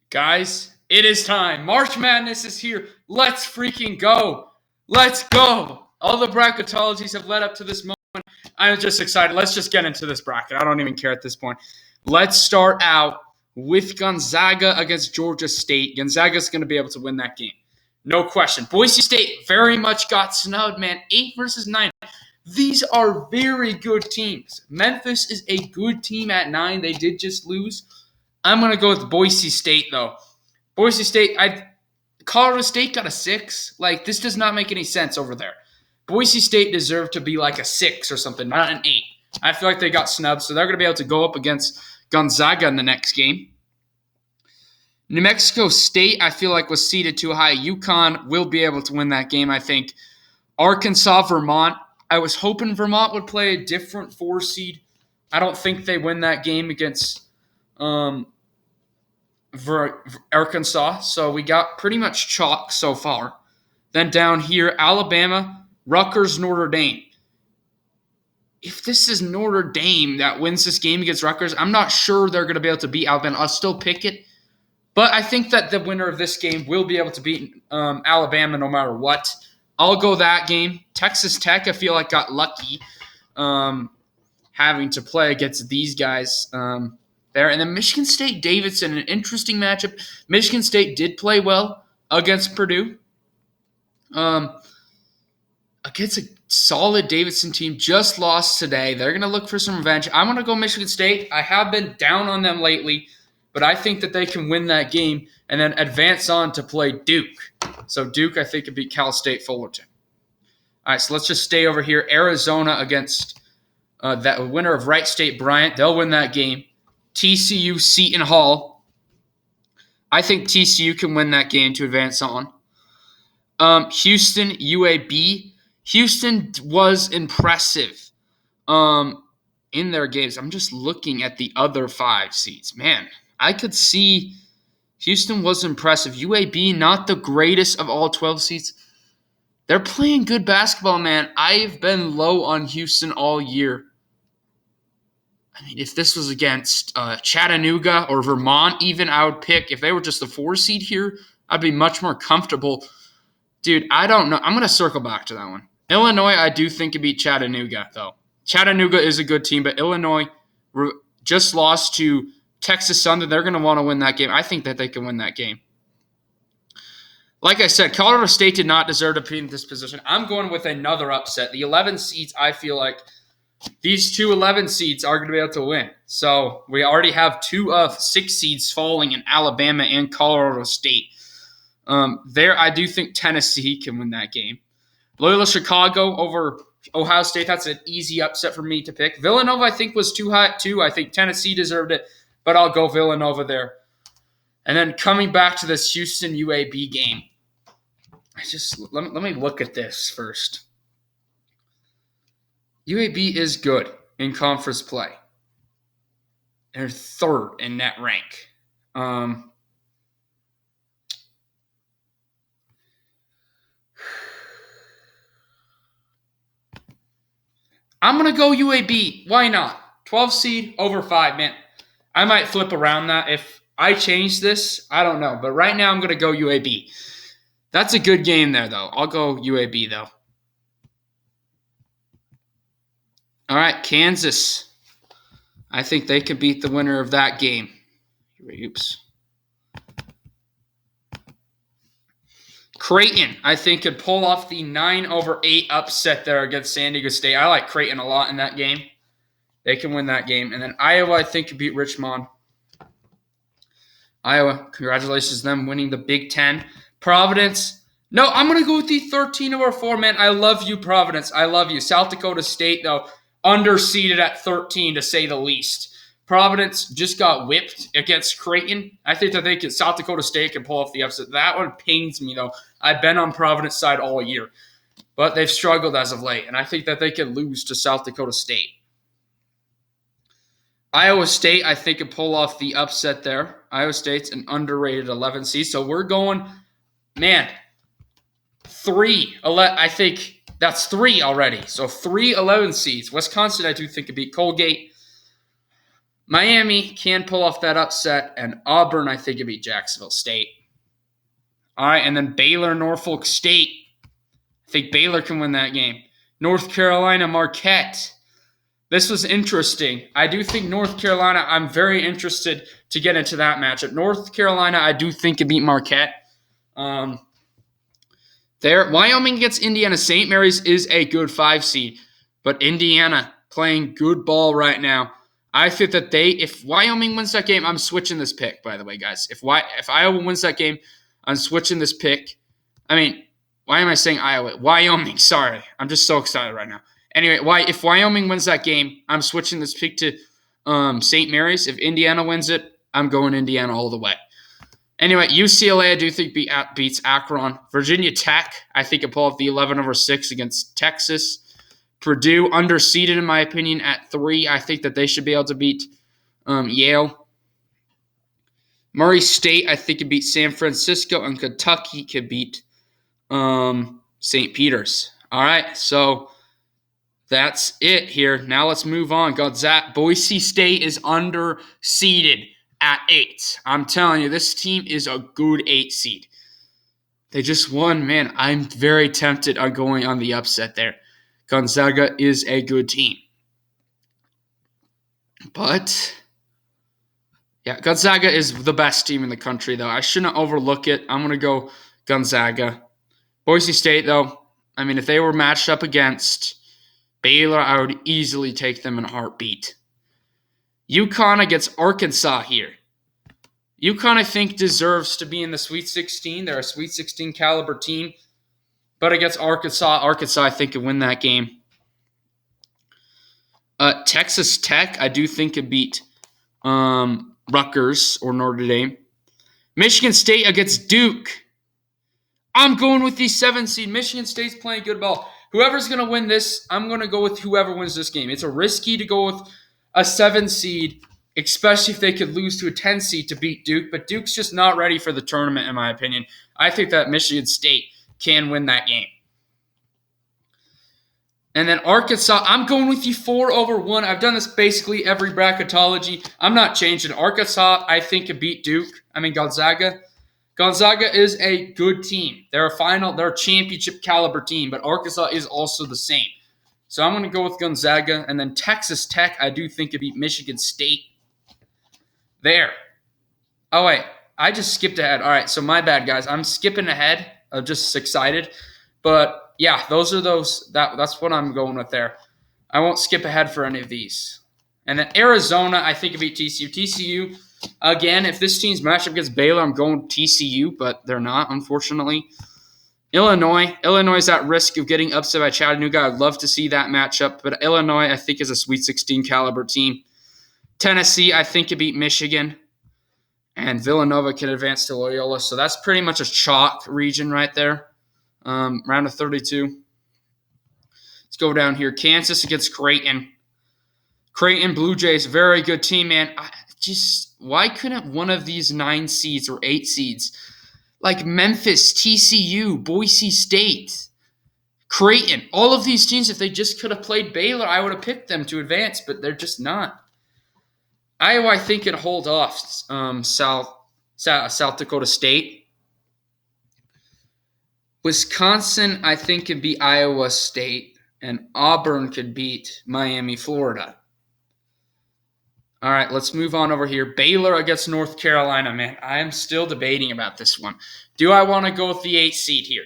Guys, it is time. March Madness is here. Let's freaking go. Let's go. All the bracketologies have led up to this moment. I'm just excited. Let's just get into this bracket. I don't even care at this point. Let's start out with Gonzaga against Georgia State. Gonzaga's going to be able to win that game. No question. Boise State very much got snubbed, man. 8 versus 9. These are very good teams. Memphis is a good team at 9. They did just lose. I'm going to go with Boise State, though. Boise State, Colorado State got a 6. Like, this does not make any sense over there. Boise State deserved to be like a 6 or something, not an 8. I feel like they got snubbed, so they're going to be able to go up against Gonzaga in the next game. New Mexico State, I feel like, was seeded too high. Uconn will be able to win that game, I think. Arkansas, Vermont. I was hoping Vermont would play a different 4 seed. I don't think they win that game against Arkansas. So we got pretty much chalk so far. Then down here, Alabama, Rutgers, Notre Dame. If this is Notre Dame that wins this game against Rutgers, I'm not sure they're going to be able to beat Alabama. I'll still pick it. But I think that the winner of this game will be able to beat Alabama no matter what. I'll go that game. Texas Tech, I feel like, got lucky having to play against these guys there. And then Michigan State, Davidson, an interesting matchup. Michigan State did play well against Purdue. Against a solid Davidson team, just lost today. They're going to look for some revenge. I'm going to go Michigan State. I have been down on them lately, but I think that they can win that game and then advance on to play Duke. So Duke, I think, could beat Cal State Fullerton. All right, so let's just stay over here. Arizona against that winner of Wright State Bryant. They'll win that game. TCU Seton Hall. I think TCU can win that game to advance on. Houston UAB. Houston was impressive in their games. I'm just looking at the other 5 seeds. Man, I could see Houston was impressive. UAB, not the greatest of all 12 seeds. They're playing good basketball, man. I've been low on Houston all year. I mean, if this was against Chattanooga or Vermont even, I would pick. If they were just the 4 seed here, I'd be much more comfortable. Dude, I don't know. I'm going to circle back to that one. Illinois, I do think could beat Chattanooga, though. Chattanooga is a good team, but Illinois just lost to Texas Southern. They're going to want to win that game. I think that they can win that game. Like I said, Colorado State did not deserve to be in this position. I'm going with another upset. The 11 seeds, I feel like these 2 11 seeds are going to be able to win. So we already have 2 of 6 seeds falling in Alabama and Colorado State. There, I do think Tennessee can win that game. Loyola Chicago over Ohio State, that's an easy upset for me to pick. Villanova, I think, was too hot too. I think Tennessee deserved it, but I'll go Villanova there. And then coming back to this Houston UAB game, let me look at this first. UAB is good in conference play. They're 3rd in net rank. I'm going to go UAB. Why not? 12 seed over 5, man. I might flip around that. If I change this, I don't know. But right now, I'm going to go UAB. That's a good game there, though. I'll go UAB, though. All right, Kansas. I think they could beat the winner of that game. Oops. Creighton, I think, could pull off the 9-8 upset there against San Diego State. I like Creighton a lot in that game. They can win that game. And then Iowa, I think, could beat Richmond. Iowa, congratulations to them winning the Big Ten. Providence, no, I'm going to go with the 13-4, man. I love you, Providence. I love you. South Dakota State, though, underseeded at 13, to say the least. Providence just got whipped against Creighton. I think that South Dakota State can pull off the upset. That one pains me, though. I've been on Providence side all year, but they've struggled as of late, and I think that they can lose to South Dakota State. Iowa State, I think, could pull off the upset there. Iowa State's an underrated 11 seed, so we're going, man, 3. I think that's 3 already. So 3 11 seeds. Wisconsin, I do think, could beat Colgate. Miami can pull off that upset, and Auburn, I think, could beat Jacksonville State. All right, and then Baylor, Norfolk State. I think Baylor can win that game. North Carolina, Marquette. This was interesting. I do think North Carolina, I'm very interested to get into that matchup. North Carolina, I do think could beat Marquette. Wyoming against Indiana. St. Mary's is a good 5 seed, but Indiana playing good ball right now. I think that if Wyoming wins that game, I'm switching this pick, by the way, guys. If Iowa wins that game, I'm switching this pick. I mean, why am I saying Iowa? Wyoming, sorry. I'm just so excited right now. Anyway, if Wyoming wins that game, I'm switching this pick to St. Mary's. If Indiana wins it, I'm going Indiana all the way. Anyway, UCLA, I do think beats Akron. Virginia Tech, I think can pull off the 11/6 against Texas. Purdue, underseeded in my opinion at 3. I think that they should be able to beat Yale. Murray State, I think, could beat San Francisco, and Kentucky could beat St. Peter's. All right, so that's it here. Now let's move on. Gonzaga, Boise State is underseeded at 8. I'm telling you, this team is a good 8 seed. They just won. Man, I'm very tempted on going on the upset there. Gonzaga is a good team. But, yeah, Gonzaga is the best team in the country, though. I shouldn't overlook it. I'm going to go Gonzaga. Boise State, though, I mean, if they were matched up against Baylor, I would easily take them in a heartbeat. Uconn against Arkansas here. Uconn, I think, deserves to be in the Sweet 16. They're a Sweet 16 caliber team. But against Arkansas, I think, can win that game. Texas Tech, I do think, could beat Rutgers or Notre Dame. Michigan State against Duke. I'm going with the 7 seed. Michigan State's playing good ball. Whoever's going to win this, I'm going to go with whoever wins this game. It's a risky to go with a 7 seed, especially if they could lose to a 10 seed to beat Duke. But Duke's just not ready for the tournament, in my opinion. I think that Michigan State can win that game. And then Arkansas, I'm going with you 4/1. I've done this basically every bracketology. I'm not changing. Arkansas, I think, can beat Gonzaga. Gonzaga is a good team. They're a championship caliber team, but Arkansas is also the same. So I'm going to go with Gonzaga. And then Texas Tech, I do think, could beat Michigan State. There. Oh, wait. I just skipped ahead. All right, so my bad, guys. I'm skipping ahead. I'm just excited. But, yeah, that's what I'm going with there. I won't skip ahead for any of these. And then Arizona, I think, could beat TCU. TCU, again, if this team's matched up against Baylor, I'm going TCU, but they're not, unfortunately. Illinois is at risk of getting upset by Chattanooga. I'd love to see that matchup, but Illinois, I think, is a Sweet 16 caliber team. Tennessee, I think, could beat Michigan. And Villanova can advance to Loyola. So that's pretty much a chalk region right there. Round of 32. Let's go down here. Kansas against Creighton. Creighton Blue Jays, very good team, man. Why couldn't one of these 9 seeds or 8 seeds, like Memphis, TCU, Boise State, Creighton, all of these teams, if they just could have played Baylor, I would have picked them to advance, but they're just not. Iowa, I think, can hold off South Dakota State. Wisconsin, I think, can beat Iowa State, and Auburn could beat Miami, Florida. All right, let's move on over here. Baylor against North Carolina, man. I am still debating about this one. Do I want to go with the 8 seed here?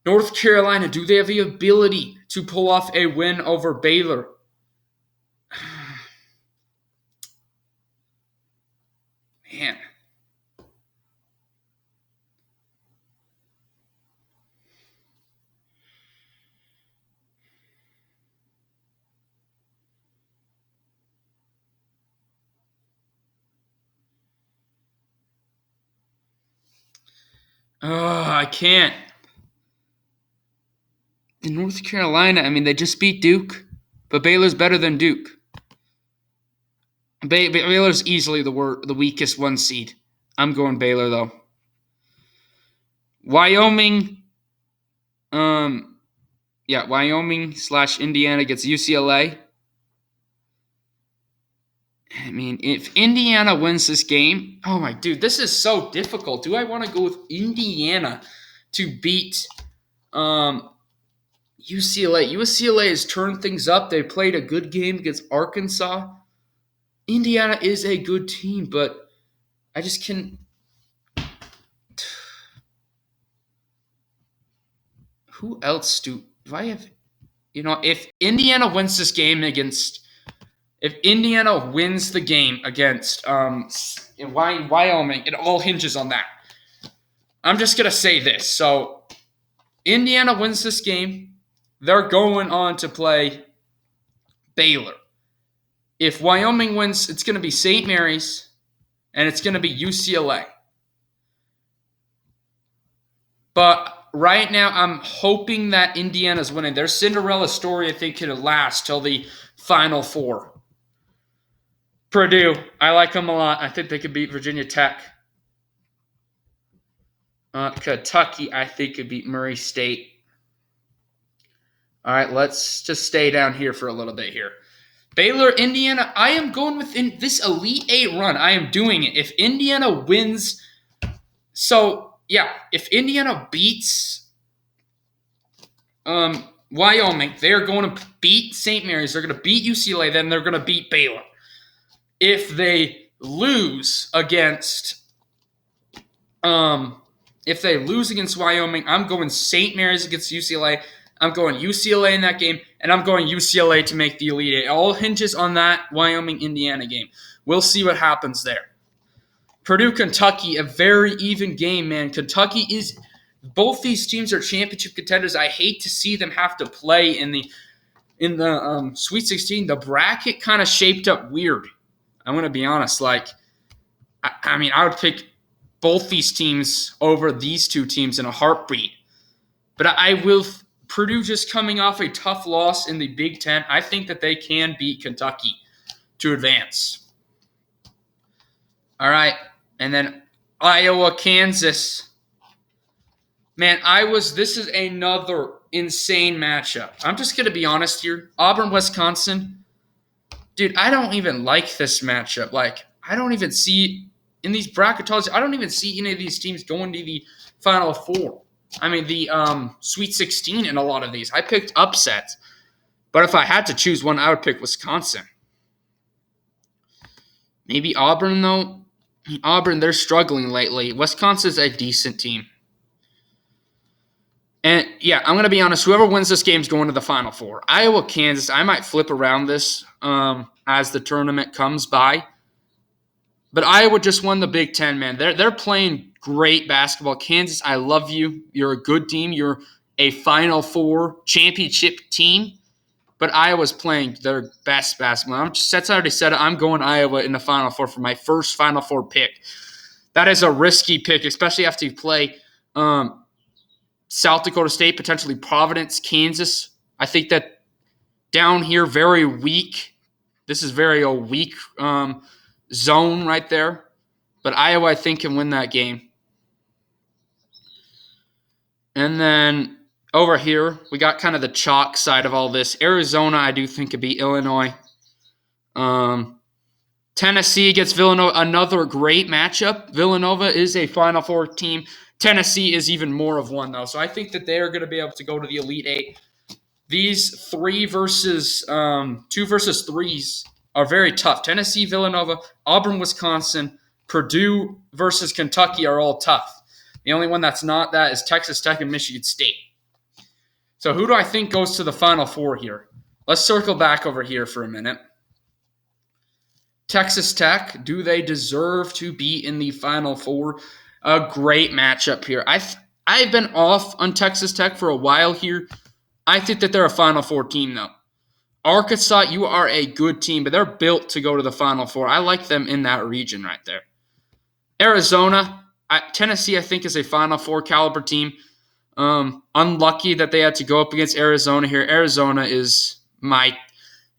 North Carolina, do they have the ability to pull off a win over Baylor? Man. Oh, I can't. In North Carolina, I mean, they just beat Duke, but Baylor's better than Duke. Baylor's easily the weakest 1 seed. I'm going Baylor, though. Wyoming, Wyoming/Indiana gets UCLA. I mean, if Indiana wins this game, oh my dude, this is so difficult. Do I want to go with Indiana to beat UCLA? UCLA has turned things up. They played a good game against Arkansas. Indiana is a good team, but I just can. Who else do I have? If Indiana wins this game if Indiana wins the game against Wyoming, it all hinges on that. I'm just gonna say this. So Indiana wins this game, they're going on to play Baylor. If Wyoming wins, it's gonna be St. Mary's, and it's gonna be UCLA. But right now, I'm hoping that Indiana's winning. Their Cinderella story, I think, could last till the Final Four. Purdue, I like them a lot. I think they could beat Virginia Tech. Kentucky, I think, could beat Murray State. All right, let's just stay down here for a little bit here. Baylor, Indiana, I am going within this Elite Eight run. I am doing it. If Indiana wins, if Indiana beats Wyoming, they're going to beat St. Mary's. They're going to beat UCLA. Then they're going to beat Baylor. If they lose against Wyoming, I'm going St. Mary's against UCLA. I'm going UCLA in that game, and I'm going UCLA to make the Elite Eight. It all hinges on that Wyoming-Indiana game. We'll see what happens there. Purdue, Kentucky, a very even game, man. Kentucky is – both these teams are championship contenders. I hate to see them have to play in the Sweet 16. The bracket kind of shaped up weird. I'm going to be honest. I would pick both these teams over these two teams in a heartbeat. But I will – Purdue just coming off a tough loss in the Big Ten. I think that they can beat Kentucky to advance. All right. And then Iowa, Kansas. Man, this is another insane matchup. I'm just going to be honest here. Auburn, Wisconsin. Dude, I don't even like this matchup. I don't even see, in these bracketologies, I don't even see any of these teams going to the Final Four. I mean, the Sweet 16 in a lot of these. I picked upsets. But if I had to choose one, I would pick Wisconsin. Maybe Auburn, though. Auburn, they're struggling lately. Wisconsin's a decent team. And, yeah, I'm going to be honest. Whoever wins this game is going to the Final Four. Iowa, Kansas, I might flip around this as the tournament comes by. But Iowa just won the Big Ten, man. They're playing great basketball. Kansas, I love you. You're a good team. You're a Final Four championship team. But Iowa's playing their best basketball. That's already said it. I'm going Iowa in the Final Four for my first Final Four pick. That is a risky pick, especially after you play South Dakota State, potentially Providence, Kansas. I think that down here, very weak. This is very weak zone right there. But Iowa, I think, can win that game. And then over here, we got kind of the chalk side of all this. Arizona, I do think, could beat Illinois. Tennessee against Villanova, another great matchup. Villanova is a Final Four team. Tennessee is even more of one, though. So I think that they're going to be able to go to the Elite Eight. These 2 versus 3s are very tough. Tennessee, Villanova, Auburn, Wisconsin, Purdue versus Kentucky are all tough. The only one that's not that is Texas Tech and Michigan State. So who do I think goes to the Final Four here? Let's circle back over here for a minute. Texas Tech, do they deserve to be in the Final Four? A great matchup here. I've been off on Texas Tech for a while here. I think that they're a Final Four team, though. Arkansas, you are a good team, but they're built to go to the Final Four. I like them in that region right there. Arizona, Tennessee, I think, is a Final Four caliber team. Unlucky that they had to go up against Arizona here. Arizona is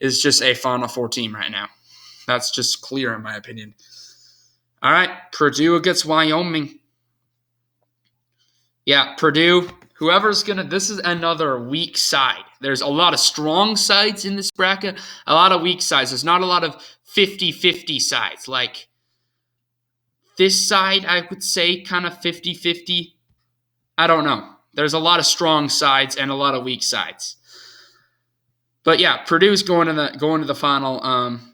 just a Final Four team right now. That's just clear in my opinion. All right, Purdue against Wyoming. Yeah, Purdue, this is another weak side. There's a lot of strong sides in this bracket, a lot of weak sides. There's not a lot of 50-50 sides. Like this side, I would say kind of 50-50. I don't know. There's a lot of strong sides and a lot of weak sides. But yeah, Purdue's going to the final.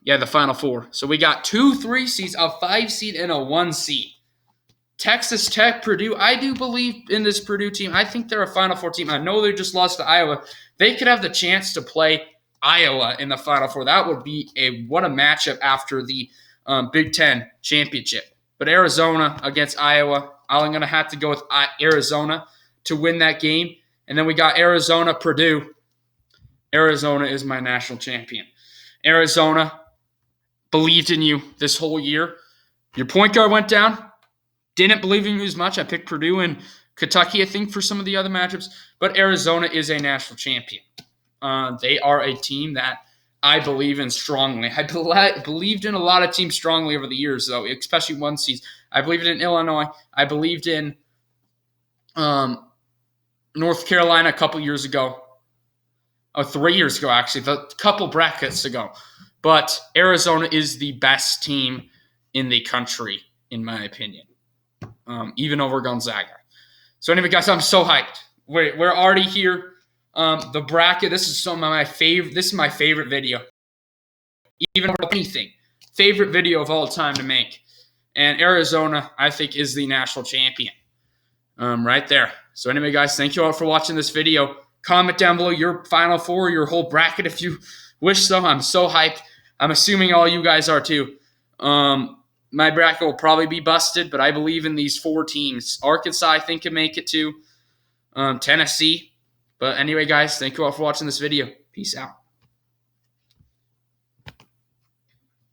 The Final Four. So we got 2 3 seeds, a 5 seed, and a 1 seed. Texas Tech, Purdue. I do believe in this Purdue team. I think they're a Final Four team. I know they just lost to Iowa. They could have the chance to play Iowa in the Final Four. That would be what a matchup after the Big Ten championship. But Arizona against Iowa, I'm going to have to go with Arizona to win that game. And then we got Arizona, Purdue. Arizona is my national champion. Arizona believed in you this whole year. Your point guard went down. Didn't believe in you as much. I picked Purdue and Kentucky, I think, for some of the other matchups. But Arizona is a national champion. They are a team that I believe in strongly. I believed in a lot of teams strongly over the years, though, especially one season. I believed in Illinois. I believed in North Carolina a couple years ago. 3 years ago, actually, a couple brackets ago. But Arizona is the best team in the country, in my opinion, even over Gonzaga. So anyway, guys, I'm so hyped. We're already here. The bracket. This is my favorite video, even over anything. Favorite video of all time to make. And Arizona, I think, is the national champion. Right there. So anyway, guys, thank you all for watching this video. Comment down below your Final Four, your whole bracket if you wish so. I'm so hyped. I'm assuming all you guys are too. My bracket will probably be busted, but I believe in these 4 teams. Arkansas, I think, can make it too. Tennessee. But anyway, guys, thank you all for watching this video. Peace out.